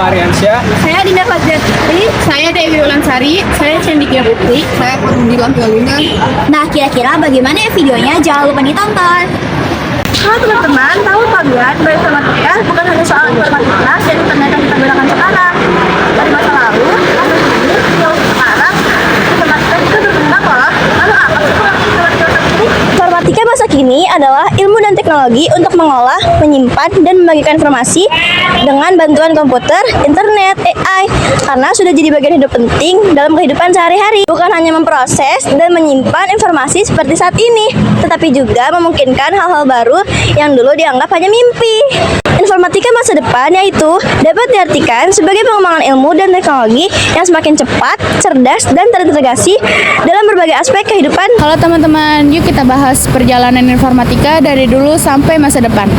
Aryansyah. Saya Dinda Fadjatri. Saya Dewi Ulansari. Saya Cendikia Putri. Saya Putri Lampiolina. Nah, kira-kira bagaimana ya videonya? Jangan lupa ditonton. Halo teman-teman, tahu kalian bahwa informatika bukan hanya soal informatika dan internet yang kita gunakan sekarang. Dari masa lalu, sampai kini, hingga sekarang, informatika juga berkembang loh. Lalu apa sih informatika sendiri? Informatika masa kini adalah ilmu dan teknologi untuk mengolah, menyimpan, dan membagikan informasi dengan bantuan komputer, internet, AI, karena sudah jadi bagian hidup penting dalam kehidupan sehari-hari. Bukan hanya memproses dan menyimpan informasi seperti saat ini, tetapi juga memungkinkan hal-hal baru yang dulu dianggap hanya mimpi. Informatika masa depan yaitu dapat diartikan sebagai pengembangan ilmu dan teknologi yang semakin cepat, cerdas, dan terintegrasi dalam berbagai aspek kehidupan. Halo teman-teman, yuk kita bahas perjalanan informatika dari dulu sampai masa depan.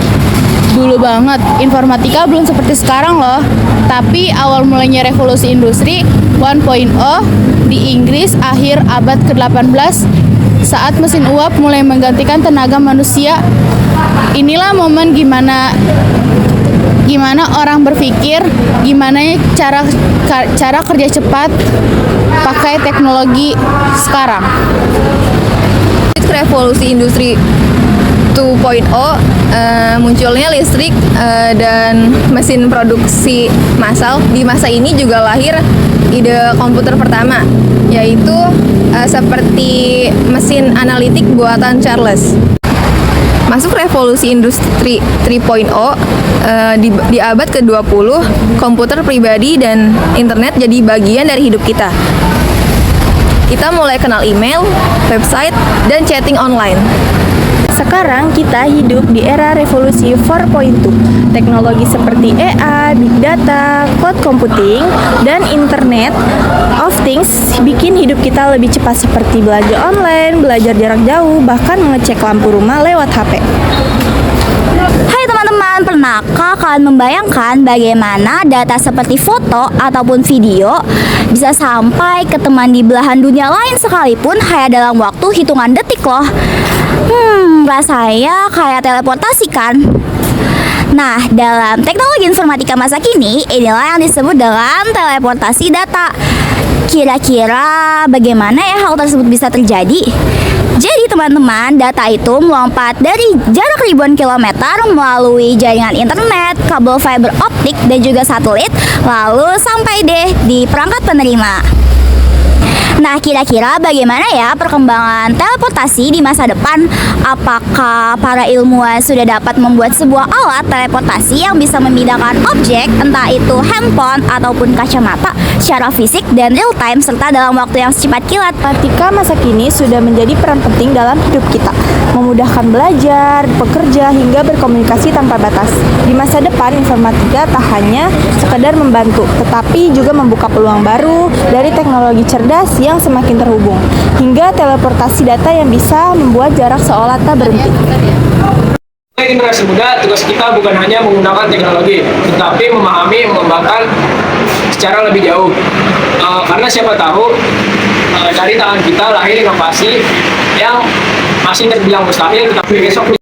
Dulu banget, informatika belum seperti sekarang loh. Tapi awal mulainya revolusi industri 1.0 di Inggris akhir abad ke-18 saat mesin uap mulai menggantikan tenaga manusia. Inilah momen gimana orang berpikir, gimana cara kerja cepat pakai teknologi sekarang. Revolusi industri 2.0, munculnya listrik dan mesin produksi massal. Di masa ini juga lahir ide komputer pertama, yaitu seperti mesin analitik buatan Charles. Masuk revolusi industri 3.0, di abad ke-20, komputer pribadi dan internet jadi bagian dari hidup kita. Kita mulai kenal email, website, dan chatting online. Sekarang kita hidup di era revolusi 4.2. Teknologi seperti AI, Big Data, Cloud Computing, dan Internet of Things bikin hidup kita lebih cepat seperti belanja online, belajar jarak jauh, bahkan mengecek lampu rumah lewat HP. Hai teman-teman, pernahkah kalian membayangkan bagaimana data seperti foto ataupun video bisa sampai ke teman di belahan dunia lain sekalipun hanya dalam waktu hitungan detik loh? Rasanya kayak teleportasi kan? Nah, dalam teknologi informatika masa kini, inilah yang disebut dengan teleportasi data. Kira-kira bagaimana ya hal tersebut bisa terjadi? Jadi teman-teman, data itu melompat dari jarak ribuan kilometer melalui jaringan internet, kabel fiber optik, dan juga satelit, lalu sampai deh di perangkat penerima. Nah, kira-kira bagaimana ya perkembangan teleportasi di masa depan? Apakah para ilmuwan sudah dapat membuat sebuah alat teleportasi yang bisa memindahkan objek, entah itu handphone ataupun kacamata, secara fisik dan real time serta dalam waktu yang secepat kilat? Informatika masa kini sudah menjadi peran penting dalam hidup kita, memudahkan belajar, bekerja, hingga berkomunikasi tanpa batas. Di masa depan, informatika tak hanya sekedar membantu, tetapi juga membuka peluang baru dari teknologi cerdas yang semakin terhubung, hingga teleportasi data yang bisa membuat jarak seolah tak berhenti. Generasi muda, tugas kita bukan hanya menggunakan teknologi, tetapi memahami, mengembangkan secara lebih jauh. Karena siapa tahu dari tangan kita lahir inovasi yang masih terbilang mustahil, tetapi besok